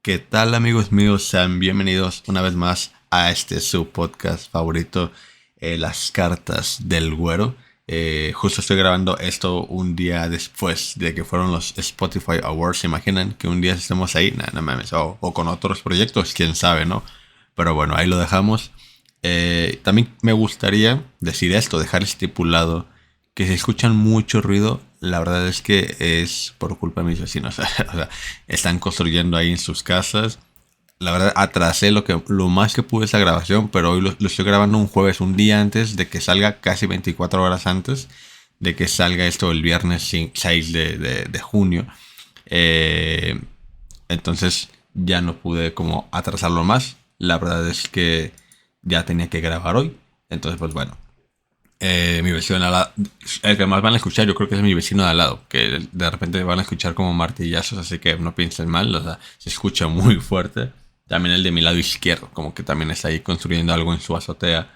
¿Qué tal amigos míos? Sean bienvenidos una vez más a este su podcast favorito, Las Cartas del Güero. Justo estoy grabando esto un día después de que fueron los Spotify Awards. ¿Se imaginan que un día estemos ahí? Nah, no mames. O con otros proyectos, quién sabe, ¿no? Pero bueno, ahí lo dejamos. También me gustaría decir esto, dejar estipulado que si escuchan mucho ruido, la verdad es que es por culpa de mis vecinos. O sea, están construyendo ahí en sus casas. La verdad, atrasé lo más que pude esa grabación, pero hoy lo estoy grabando un jueves, un día antes de que salga, casi 24 horas antes de que salga esto el viernes 6 de junio. Eh, entonces ya no pude como atrasarlo más. La verdad es que ya tenía que grabar hoy. Entonces, pues bueno, mi vecino de al lado, el que más van a escuchar, yo creo que es mi vecino de al lado, que de repente van a escuchar como martillazos, así que no piensen mal, o sea, se escucha muy fuerte. También el de mi lado izquierdo, como que también está ahí construyendo algo en su azotea.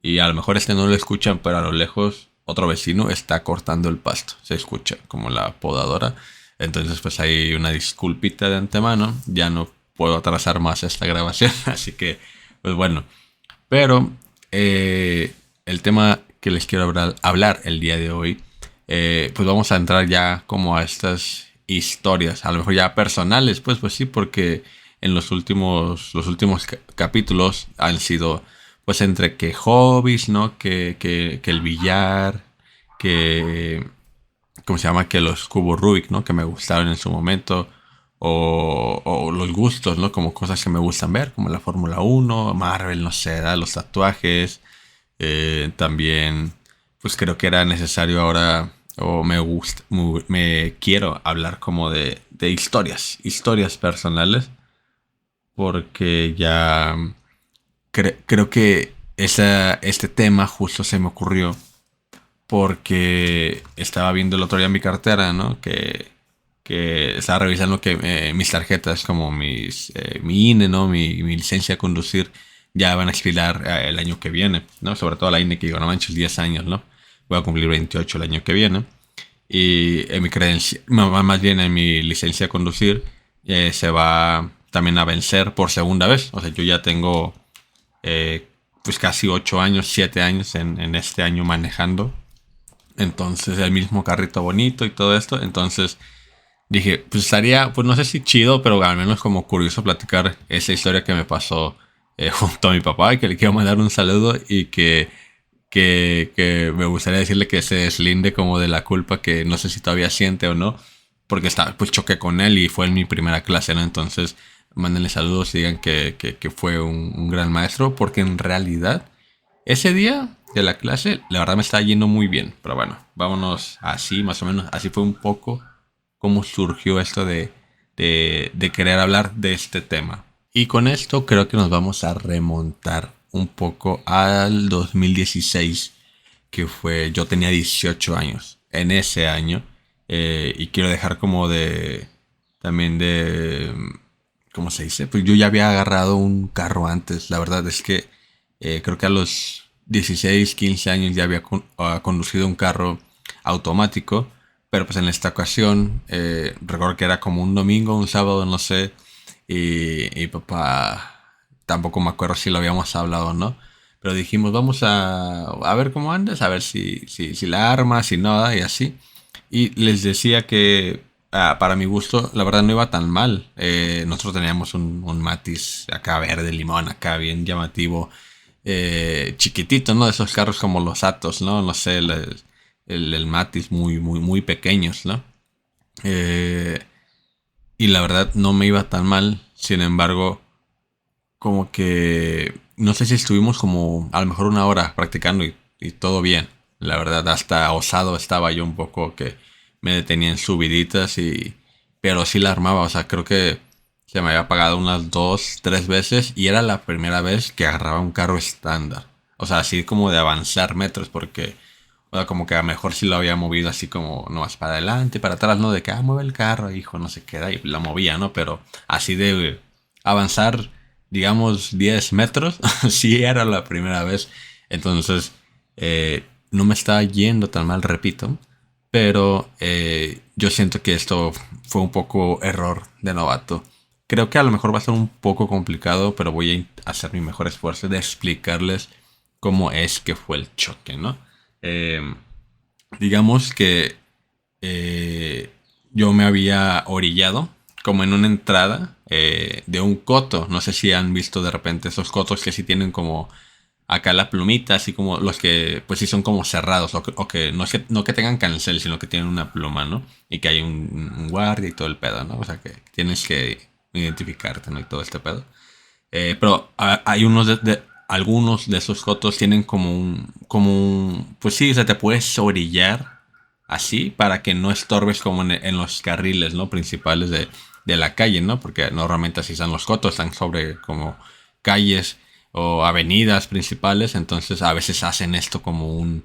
Y a lo mejor este no lo escuchan, pero a lo lejos otro vecino está cortando el pasto. Se escucha como la podadora. Entonces pues hay una disculpita de antemano. Ya no puedo atrasar más esta grabación. Así que pues bueno. Pero el tema que les quiero hablar el día de hoy, pues vamos a entrar ya como a estas historias, a lo mejor ya personales, pues sí, porque en los últimos capítulos han sido, pues entre que hobbies, ¿no? Que el billar, que, ¿cómo se llama? Que los cubos Rubik, ¿no? Que me gustaron en su momento. O los gustos, ¿no? Como cosas que me gustan ver, como la Fórmula 1, Marvel, no sé, ¿verdad? Los tatuajes. También, pues creo que era necesario ahora, o me gusta, me quiero hablar como de historias personales, porque ya creo que este tema justo se me ocurrió porque estaba viendo el otro día mi cartera, ¿no? Que estaba revisando que mis tarjetas, como mi INE, ¿no? Mi licencia de conducir, ya van a expirar el año que viene, ¿no? Sobre todo la INE, que digo, no manches, 10 años, ¿no? Voy a cumplir 28 el año que viene. Y en mi creencia, más bien en mi licencia de conducir, se va también a vencer por segunda vez. O sea, yo ya tengo eh, pues casi 8 años, 7 años en este año manejando. Entonces, el mismo carrito bonito y todo esto. Entonces, dije, pues estaría, pues no sé si chido, pero al menos como curioso platicar esa historia que me pasó junto a mi papá, y que le quiero mandar un saludo y que me gustaría decirle que se deslinde como de la culpa que no sé si todavía siente o no, porque pues choqué con él y fue en mi primera clase, ¿no? Entonces, mándenle saludos y digan que fue un gran maestro, porque en realidad ese día de la clase, la verdad me estaba yendo muy bien. Pero bueno, vámonos así, más o menos. Así fue un poco cómo surgió esto de querer hablar de este tema. Y con esto creo que nos vamos a remontar un poco al 2016, que fue, yo tenía 18 años en ese año. Y quiero dejar como también ¿cómo se dice? Pues yo ya había agarrado un carro antes. La verdad es que creo que a los 16 15 años ya había conducido un carro automático. Pero pues en esta ocasión, recuerdo que era como un domingo, un sábado, no sé. Y papá, tampoco me acuerdo si lo habíamos hablado o no. Pero dijimos, vamos a ver cómo andas, a ver si la armas, si nada, y así. Y les decía que para mi gusto, la verdad no iba tan mal. Nosotros teníamos un Matiz acá verde limón, acá bien llamativo, chiquitito, ¿no? De esos carros como los Atos, ¿no? No sé, el Matiz muy pequeños, ¿no? Eh, y la verdad no me iba tan mal. Sin embargo, como que no sé si estuvimos como a lo mejor una hora practicando y todo bien. La verdad, hasta osado estaba yo un poco, que me detenía en subiditas, pero sí la armaba. O sea, creo que se me había apagado unas dos, tres veces y era la primera vez que agarraba un carro estándar. O sea, así como de avanzar metros, porque o sea, como que a lo mejor sí lo había movido así como nomás para adelante, para atrás, ¿no? De que, mueve el carro, hijo, no se queda, y la movía, ¿no? Pero así de avanzar, digamos, 10 metros, sí era la primera vez. Entonces, no me estaba yendo tan mal, repito, pero yo siento que esto fue un poco error de novato. creo que a lo mejor va a ser un poco complicado, pero voy a hacer mi mejor esfuerzo de explicarles cómo es que fue el choque, ¿no? Eh, digamos que yo me había orillado como en una entrada de un coto. No sé si han visto de repente esos cotos que sí tienen como acá la plumita, así como los que pues sí son como cerrados o que no que tengan cancel, sino que tienen una pluma, ¿no? Y que hay un guardia y todo el pedo, ¿no? O sea que tienes que identificarte, ¿no? Y todo este pedo. Pero hay algunos de esos cotos tienen pues sí, o sea, te puedes orillar así para que no estorbes como en los carriles, ¿no? Principales de la calle, ¿no? Porque normalmente así están los cotos, están sobre como calles o avenidas principales, entonces a veces hacen esto como un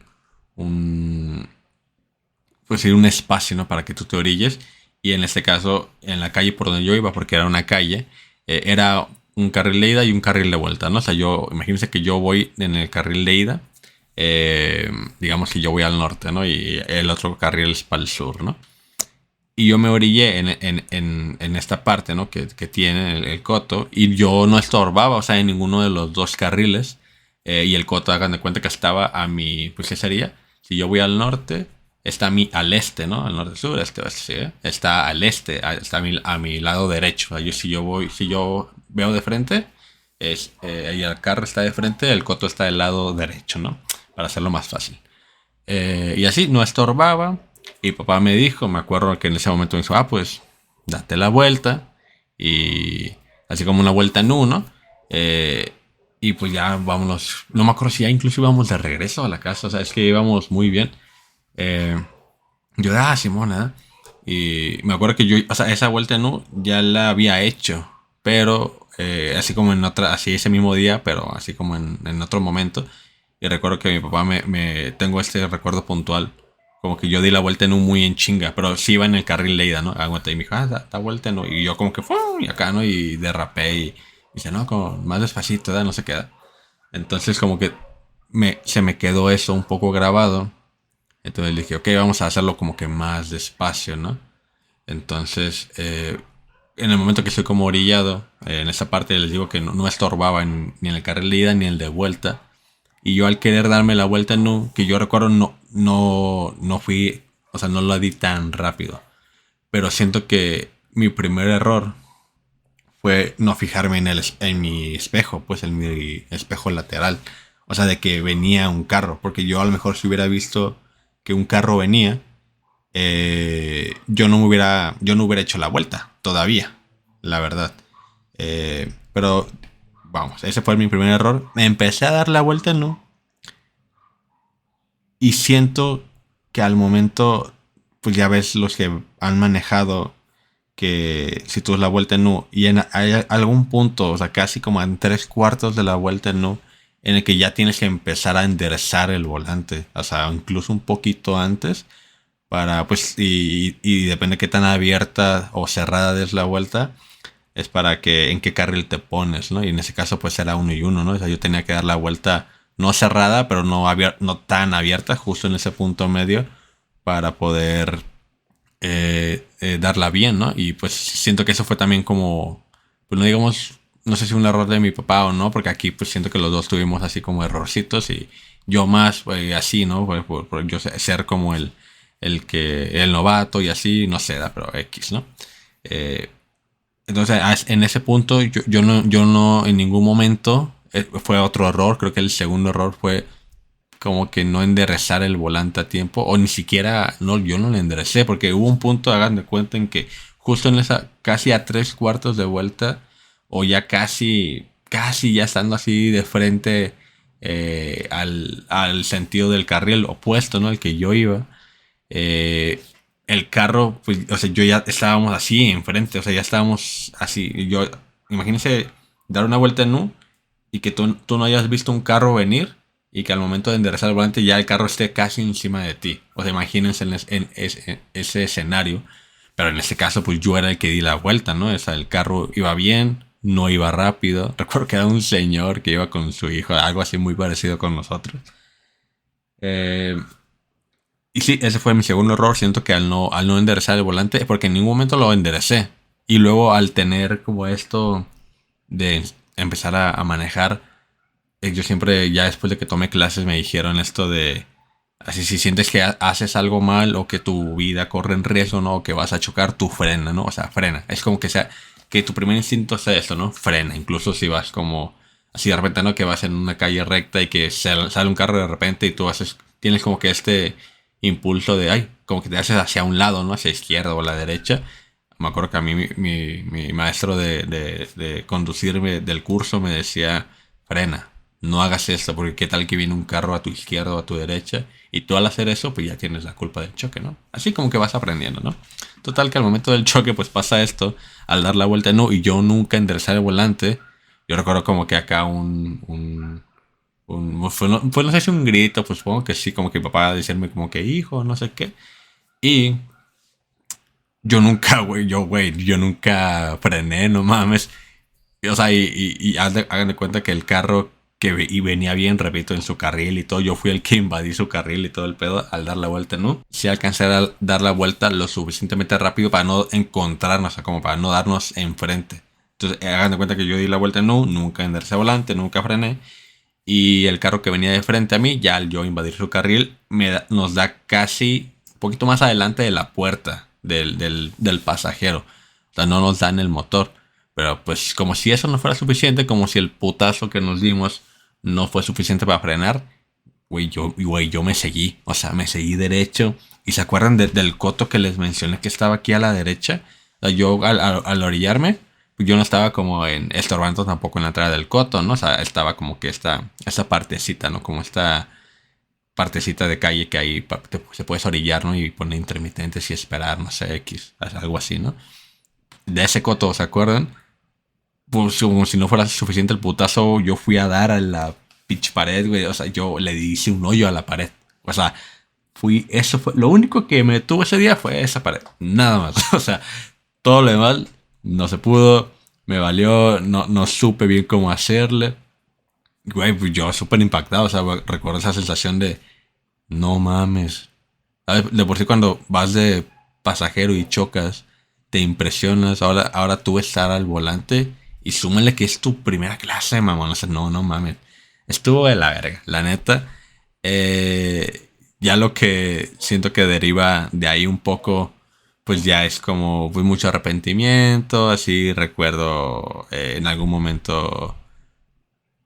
pues sí, un espacio, ¿no? Para que tú te orilles. Y en este caso, en la calle por donde yo iba, porque era una calle, era un carril de ida y un carril de vuelta, ¿no? O sea, imagínense que yo voy en el carril de ida, digamos que yo voy al norte, ¿no? Y el otro carril es para el sur, ¿no? Y yo me orillé en esta parte, ¿no? Que tiene el coto. Y yo no estorbaba, o sea, en ninguno de los dos carriles. Y el coto, hagan de cuenta que estaba a mi, pues, ¿qué sería? Si yo voy al norte, está al este, ¿no? Al norte, sur, este, oeste, ¿sí? Está al este, está a mi lado derecho. O sea, si yo veo de frente, y el carro está de frente, el coto está del lado derecho, ¿no? Para hacerlo más fácil. Y así, no estorbaba. Y papá me dijo, me acuerdo que en ese momento me dijo, pues, date la vuelta. Y así como una vuelta en uno. Y pues ya vámonos. No me acuerdo si ya incluso íbamos de regreso a la casa. O sea, es que íbamos muy bien. Eh, yo, Simona. Y me acuerdo que yo, o sea, esa vuelta en U ya la había hecho. Pero así como en otra, así ese mismo día, pero así como en otro momento. Y recuerdo que mi papá tengo este recuerdo puntual. Como que yo di la vuelta en un muy en chinga, pero sí iba en el carril de ida, ¿no? Aguanta, y me dijo, da vuelta, ¿no? Y yo como que, ¡fum! Y acá, ¿no? Y derrapé y dice, no, como más despacito, ¿verdad? No se queda. Entonces como que se me quedó eso un poco grabado. Entonces le dije, ok, vamos a hacerlo como que más despacio, ¿no? Entonces, en el momento que estoy como orillado, en esa parte les digo que no estorbaba ni en el carril de ida ni en el de vuelta. Y yo al querer darme la vuelta en U, que yo recuerdo no fui, o sea, no lo di tan rápido. Pero siento que mi primer error fue no fijarme en mi espejo, pues en mi espejo lateral. O sea, de que venía un carro. Porque yo a lo mejor si hubiera visto que un carro venía, yo no hubiera hecho la vuelta todavía, la verdad. Pero vamos, ese fue mi primer error. Empecé a dar la vuelta en U. Y siento que al momento, pues ya ves los que han manejado que si tú das la vuelta en U y hay algún punto, o sea, casi como en 3/4 de la vuelta en U, en el que ya tienes que empezar a enderezar el volante, o sea, incluso un poquito antes, para, pues, y depende de qué tan abierta o cerrada es la vuelta, es para que en qué carril te pones, ¿no? Y en ese caso pues era uno y uno, ¿no? O sea, yo tenía que dar la vuelta no cerrada, pero no tan abierta, justo en ese punto medio, para poder darla bien, ¿no? Y pues siento que eso fue también como, pues no digamos, no sé si un error de mi papá o no, porque aquí pues siento que los dos tuvimos así como errorcitos y yo más así, ¿no? Por yo ser como el novato y así, no sé, pero X, ¿no? Eh, entonces, en ese punto, yo no en ningún momento, fue otro error, creo que el segundo error fue como que no enderezar el volante a tiempo, o ni siquiera, no, yo no lo enderecé, porque hubo un punto, hagan de cuenta, en que justo en esa, casi a 3/4 de vuelta, o ya casi ya estando así de frente al sentido del carril opuesto, ¿no? El que yo iba, eh, el carro, pues, o sea, yo ya estábamos así enfrente, o sea, ya estábamos así. Imagínense dar una vuelta en U y que tú no hayas visto un carro venir y que al momento de enderezar el volante ya el carro esté casi encima de ti. O sea, imagínense en ese escenario. Pero en este caso, pues yo era el que di la vuelta, ¿no? O sea, el carro iba bien, no iba rápido. Recuerdo que era un señor que iba con su hijo, algo así muy parecido con nosotros. Eh, y sí, ese fue mi segundo error. Siento que al no enderezar el volante, porque en ningún momento lo enderecé. Y luego al tener como esto de empezar a manejar, yo siempre, ya después de que tomé clases, me dijeron esto de, así si sientes que haces algo mal o que tu vida corre en riesgo, ¿no? O que vas a chocar, tú frena, ¿no? O sea, frena. Es como que sea, que tu primer instinto sea esto, ¿no? Frena. Incluso si vas como, así de repente, ¿no? Que vas en una calle recta y que sale un carro de repente y tú haces, tienes como que este impulso de, ay, como que te haces hacia un lado, ¿no? Hacia izquierda o a la derecha. Me acuerdo que a mí mi maestro de conducirme del curso me decía, frena, no hagas esto, porque qué tal que viene un carro a tu izquierda o a tu derecha, y tú al hacer eso, pues ya tienes la culpa del choque, ¿no? Así como que vas aprendiendo, ¿no? Total que al momento del choque, pues pasa esto, al dar la vuelta, no, y yo nunca enderezar el volante. Yo recuerdo como que acá pues no sé si un grito, pues supongo que sí, como que mi papá decirme como que hijo, no sé qué. Y yo nunca, güey, yo nunca frené, no mames. O sea, y hagan de cuenta que el carro y venía bien, repito, en su carril y todo, yo fui el que invadí su carril y todo el pedo al dar la vuelta, ¿no? Sí alcancé a dar la vuelta lo suficientemente rápido para no encontrarnos, o sea, como para no darnos enfrente. Entonces, hagan de cuenta que yo di la vuelta, no, nunca enderecé volante, nunca frené. Y el carro que venía de frente a mí, ya al yo invadir su carril, nos da casi un poquito más adelante de la puerta del pasajero. O sea, no nos da en el motor. Pero pues como si eso no fuera suficiente, como si el putazo que nos dimos no fue suficiente para frenar, güey, yo me seguí. O sea, me seguí derecho. ¿Y se acuerdan del coto que les mencioné que estaba aquí a la derecha? O sea, yo al orillarme, yo no estaba como estorbando tampoco en la entrada del coto, ¿no? O sea, estaba como que esta partecita, ¿no? Como esta partecita de calle que ahí se puedes orillar, ¿no? Y poner intermitentes y esperar, no sé, X, algo así, ¿no? De ese coto, ¿se acuerdan? Pues como si no fuera suficiente el putazo, yo fui a dar a la pitch pared, güey. O sea, yo le hice un hoyo a la pared. O sea, eso fue, lo único que me detuvo ese día fue esa pared. Nada más. O sea, todo lo demás no se pudo, me valió, no supe bien cómo hacerle. Güey, pues yo súper impactado, o sea, recuerdo esa sensación de, no mames. ¿Sabes? De por sí cuando vas de pasajero y chocas, te impresionas. Ahora tú estar al volante y súmale que es tu primera clase, mamón. O sea, no mames. Estuvo de la verga, la neta. Ya lo que siento que deriva de ahí un poco, pues ya es como pues, mucho arrepentimiento. Así recuerdo en algún momento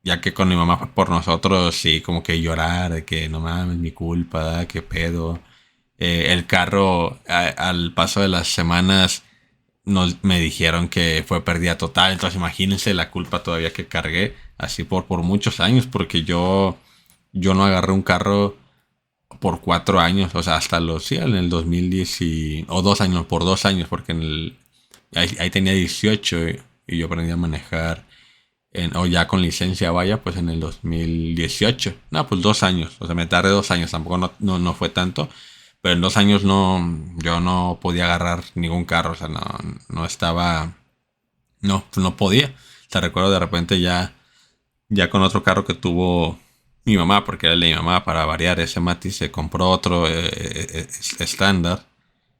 ya que con mi mamá por nosotros, sí, como que llorar, de que no mames, mi culpa, qué pedo. El carro, al paso de las semanas, me dijeron que fue pérdida total. Entonces, imagínense la culpa todavía que cargué, así por muchos años, porque yo no agarré un carro por 4 años, o sea, hasta sí, en el 2010 o 2 años, por 2 años, porque ahí tenía 18 y yo aprendí a manejar o ya con licencia vaya, pues en el 2018. No, pues 2 años. O sea, me tardé 2 años. Tampoco no fue tanto. Pero en 2 años yo no podía agarrar ningún carro. O sea, no estaba, no, pues no podía. Te recuerdo de repente ya con otro carro que tuvo mi mamá, porque era el de mi mamá para variar. Ese Mati se compró otro estándar.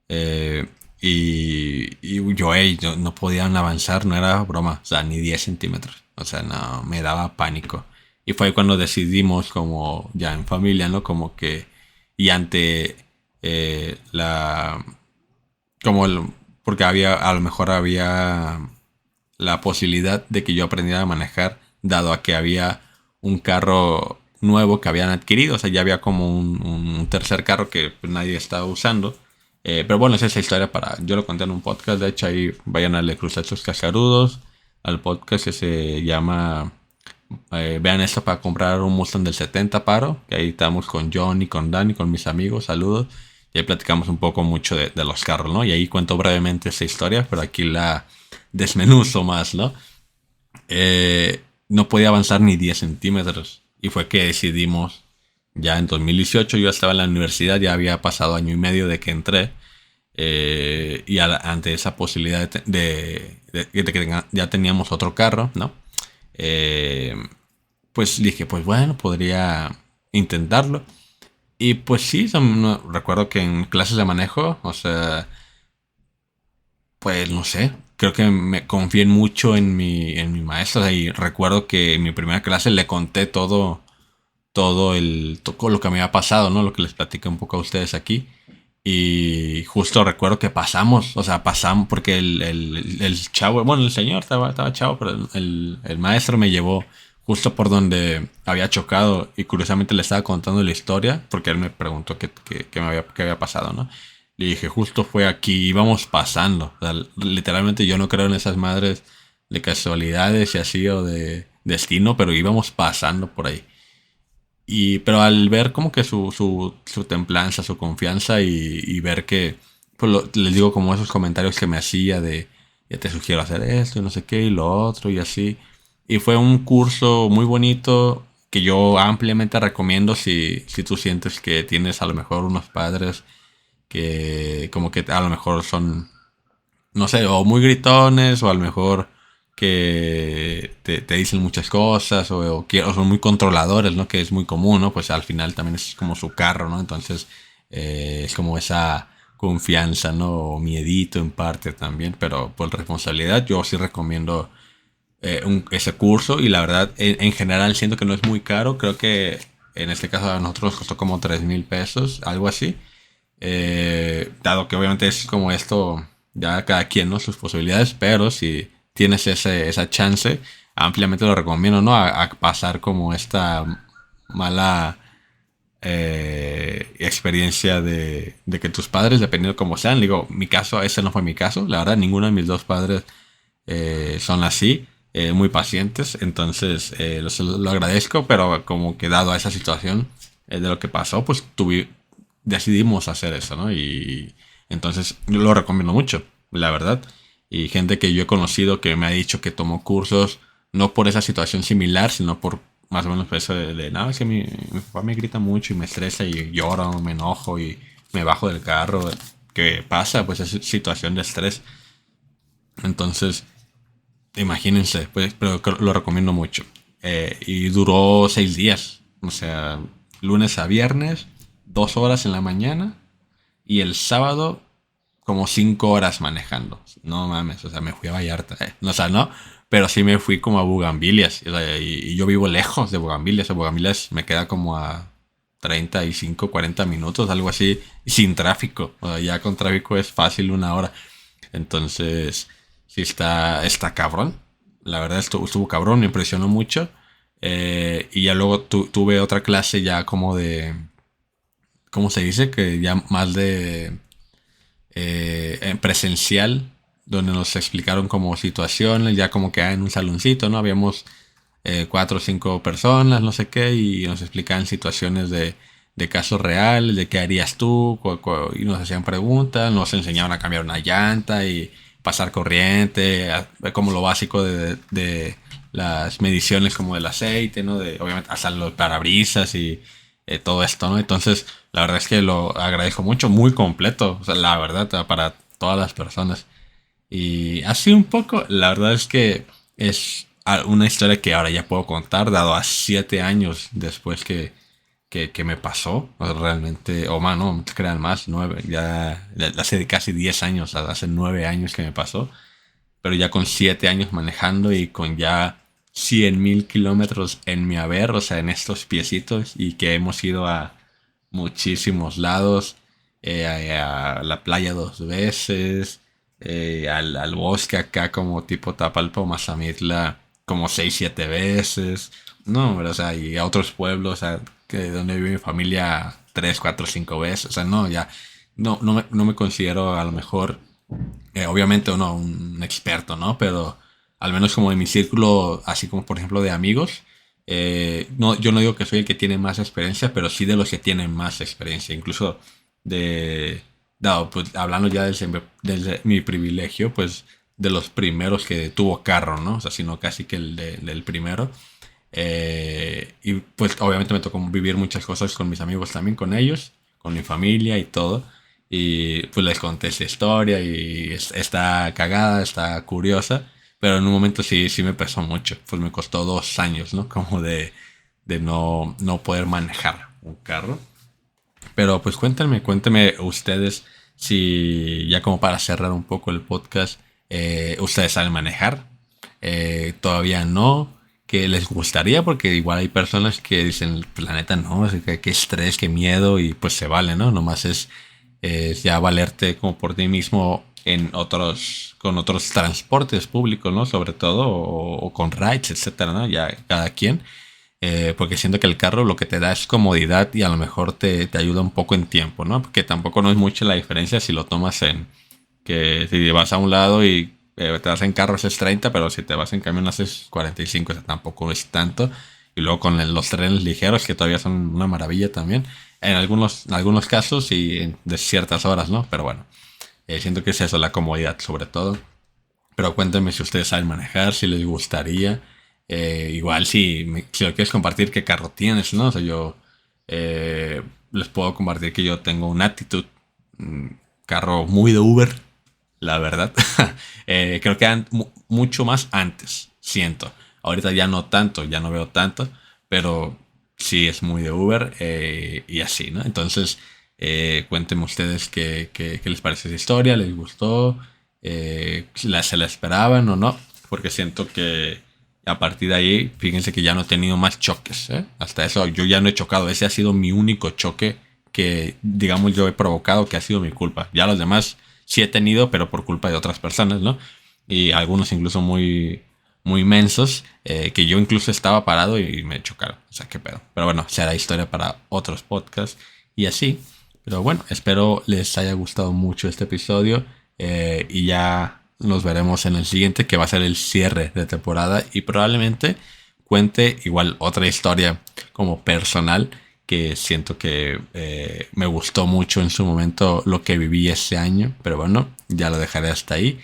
Eh, y yo no podían avanzar, no era broma, o sea, ni 10 centímetros. O sea, no, me daba pánico. Y fue cuando decidimos, como ya en familia, ¿no? Como que, y ante la, como porque a lo mejor había la posibilidad de que yo aprendiera a manejar, dado a que había un carro nuevo que habían adquirido, o sea, ya había como un tercer carro que pues, nadie estaba usando. Pero bueno, esa es la historia yo lo conté en un podcast, de hecho ahí vayan a Le Crustachos Cascarudos, al podcast que se llama Vean esto para comprar un Mustang del 70 paro, que ahí estamos con John y con Dani, con mis amigos, saludos. Y ahí platicamos un poco mucho de los carros, ¿no? Y ahí cuento brevemente esa historia, pero aquí la desmenuzo más, ¿no? No podía avanzar ni 10 centímetros. Y fue que decidimos, ya en 2018 yo estaba en la universidad, ya había pasado año y medio de que entré. Y ante esa posibilidad de que ya teníamos otro carro, ¿no? Eh, pues dije, pues bueno, podría intentarlo. Y pues sí, recuerdo que en clases de manejo, o sea, pues no sé, creo que me confié mucho en mi maestro. O sea, y recuerdo que en mi primera clase le conté todo lo que me había pasado, ¿no? Lo que les platiqué un poco a ustedes aquí. Y justo recuerdo que pasamos, o sea, pasamos porque el chavo, bueno, el señor estaba chavo, pero el maestro me llevó justo por donde había chocado y curiosamente le estaba contando la historia porque él me preguntó qué había pasado, ¿no? Le dije, justo fue aquí, íbamos pasando. O sea, literalmente yo no creo en esas madres de casualidades y así o de destino, pero íbamos pasando por ahí. Pero al ver como que su templanza, su confianza y ver que, pues les digo como esos comentarios que me hacía de, ya te sugiero hacer esto y no sé qué y lo otro y así. Y fue un curso muy bonito que yo ampliamente recomiendo si tú sientes que tienes a lo mejor unos padres que como que a lo mejor son no sé, o muy gritones, o a lo mejor que te dicen muchas cosas, o son muy controladores, ¿no? Que es muy común, ¿no? Pues al final también es como su carro, ¿no? Entonces es como esa confianza, ¿no? O miedito en parte también, pero por responsabilidad yo sí recomiendo ese curso y la verdad en general siento que no es muy caro, creo que en este caso a nosotros costó como 3,000 pesos, algo así. Dado que obviamente es como esto, ya cada quien, ¿no? Sus posibilidades, pero si tienes esa chance, ampliamente lo recomiendo, ¿no? A pasar como esta mala experiencia de que tus padres, dependiendo como sean, digo, mi caso, ese no fue mi caso, la verdad, ninguno de mis dos padres son así, muy pacientes, entonces lo agradezco, pero como que dado a esa situación de lo que pasó, pues decidimos hacer eso, ¿no? Y entonces yo lo recomiendo mucho, la verdad. Y gente que yo he conocido que me ha dicho que tomó cursos no por esa situación similar, sino por más o menos eso no, es que mi papá me grita mucho y me estresa y lloro, me enojo y me bajo del carro. ¿Qué pasa? Pues es situación de estrés. Entonces, imagínense, pues, pero lo recomiendo mucho. Y duró 6 días. O sea, lunes a viernes, 2 horas en la mañana. Y el sábado, como 5 horas manejando. No mames, o sea, me fui a Vallarta. O sea, no, pero sí me fui como a Bugambilias. O sea, y yo vivo lejos de Bugambilias. O Bugambilias me queda como a 35, 40 minutos, algo así, sin tráfico. O sea, ya con tráfico es fácil 1 hora. Entonces, sí está cabrón. La verdad estuvo cabrón, me impresionó mucho. Y ya luego tuve otra clase ya como de, ¿cómo se dice? Que ya más de en presencial, donde nos explicaron como situaciones, ya como que en un saloncito, ¿no? Habíamos 4 o 5 personas, no sé qué, y nos explicaban situaciones de casos reales, de qué harías tú, y nos hacían preguntas, nos enseñaban a cambiar una llanta y pasar corriente, como lo básico de las mediciones como del aceite, ¿no? De, obviamente hasta los parabrisas y todo esto, ¿no? Entonces, la verdad es que lo agradezco mucho, muy completo, o sea, la verdad, para todas las personas. Y así un poco, la verdad es que es una historia que ahora ya puedo contar, dado a 7 años después que me pasó, o sea, realmente, o más, no, te crean más, 9, ya hace casi 10 años, hace 9 años que me pasó, pero ya con 7 años manejando y con ya 100,000 kilómetros en mi haber, o sea, en estos piecitos, y que hemos ido a muchísimos lados, a la playa 2 veces, al bosque acá como tipo Tapalpa o Mazamitla como 6, 7 veces, no, hombre, o sea, y a otros pueblos, o sea, que donde vive mi familia 3, 4, 5 veces, o sea, no, ya, no me considero a lo mejor obviamente no un experto, ¿no? Pero al menos como en mi círculo, así como por ejemplo de amigos, no, yo no digo que soy el que tiene más experiencia, pero sí de los que tienen más experiencia. Incluso dado, pues hablando ya desde mi privilegio, pues de los primeros que tuvo carro, ¿no? O sea, sino casi que del primero. Y pues obviamente me tocó vivir muchas cosas con mis amigos también, con ellos, con mi familia y todo. Y pues les conté esta historia y está cagada, está curiosa, pero en un momento sí me pesó mucho. Pues me costó 2 años, ¿no? Como de no poder manejar un carro. Pero pues cuéntenme ustedes si ya como para cerrar un poco el podcast, ¿Ustedes saben manejar? Todavía no. Que les gustaría, porque igual hay personas que dicen, pues la neta no, así que qué estrés, qué miedo, y pues se vale, ¿no? Nomás es ya valerte como por ti mismo con otros transportes públicos, ¿no? Sobre todo, o con rides, etcétera, ¿no? Ya cada quien. Porque siento que el carro lo que te da es comodidad y a lo mejor te ayuda un poco en tiempo, ¿no? Porque tampoco no es mucha la diferencia si lo tomas que si vas a un lado y te vas en carro haces 30, pero si te vas en camión haces 45, o sea, tampoco es tanto. Y luego con los trenes ligeros, que todavía son una maravilla también, en algunos casos y de ciertas horas, ¿no? Pero bueno, siento que es eso, la comodidad sobre todo. Pero cuéntenme si ustedes saben manejar, si les gustaría. Igual si lo quieres compartir, qué carro tienes, ¿no? O sea, yo les puedo compartir que yo tengo una actitud, carro muy de Uber, la verdad. Creo que mucho más antes, siento. Ahorita ya no tanto, ya no veo tanto, pero sí es muy de Uber y así, ¿no? Entonces, cuéntenme ustedes qué les parece esa historia, les gustó, se la esperaban o no, porque siento que a partir de ahí, fíjense que ya no he tenido más choques, ¿eh? Hasta eso yo ya no he chocado, ese ha sido mi único choque que, digamos, yo he provocado, que ha sido mi culpa. Ya los demás sí he tenido, pero por culpa de otras personas, ¿no? Y algunos incluso muy mensos, que yo incluso estaba parado y me chocaron. O sea, qué pedo. Pero bueno, será historia para otros podcasts y así. Pero bueno, espero les haya gustado mucho este episodio y ya nos veremos en el siguiente, que va a ser el cierre de temporada y probablemente cuente igual otra historia como personal que siento que me gustó mucho en su momento lo que viví ese año, pero bueno, ya lo dejaré hasta ahí.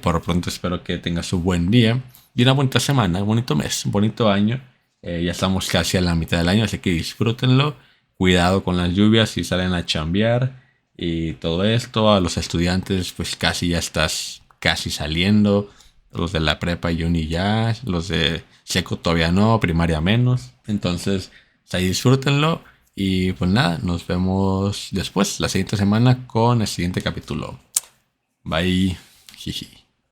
Por lo pronto espero que tengas un buen día y una bonita semana, un bonito mes, un bonito año. Ya estamos casi a la mitad del año, así que disfrútenlo. Cuidado con las lluvias si salen a chambear y todo esto. A los estudiantes, pues casi ya estás casi saliendo. Los de la prepa y uni ya, los de seco todavía no, primaria menos. Entonces, pues ahí disfrútenlo. Y pues nada, nos vemos después, la siguiente semana, con el siguiente capítulo. Bye. Jiji.